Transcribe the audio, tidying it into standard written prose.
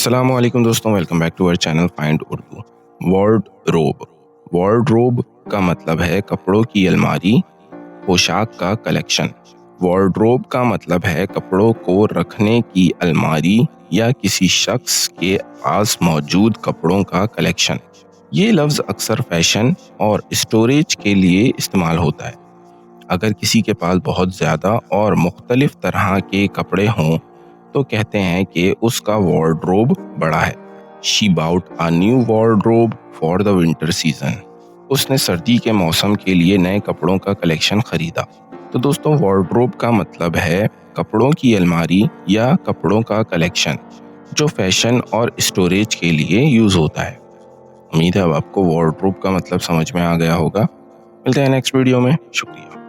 अस्सलामुअलैकुम दोस्तों, welcome back to our channel find Urdu. Wardrobe. Wardrobe का मतलब है कपड़ों की अलमारी, पोशाक का कलेक्शन। वार्डरोब का मतलब है कपड़ों को रखने की अलमारी या किसी शख्स के पास मौजूद कपड़ों का कलेक्शन। ये लफ्ज़ अक्सर फैशन और स्टोरेज के लिए इस्तेमाल होता है। अगर किसी के पास बहुत ज़्यादा और मुख्तलिफ तरह के कपड़े हों तो कहते हैं कि उसका वार्डरोब बड़ा है। She bought a new wardrobe for the winter season. उसने सर्दी के मौसम के लिए नए कपड़ों का कलेक्शन खरीदा। तो दोस्तों, वार्डरोब का मतलब है कपड़ों की अलमारी या कपड़ों का कलेक्शन जो फैशन और स्टोरेज के लिए यूज होता है। उम्मीद है अब आपको वार्डरोब का मतलब समझ में आ गया होगा। मिलते हैं नेक्स्ट वीडियो में। शुक्रिया।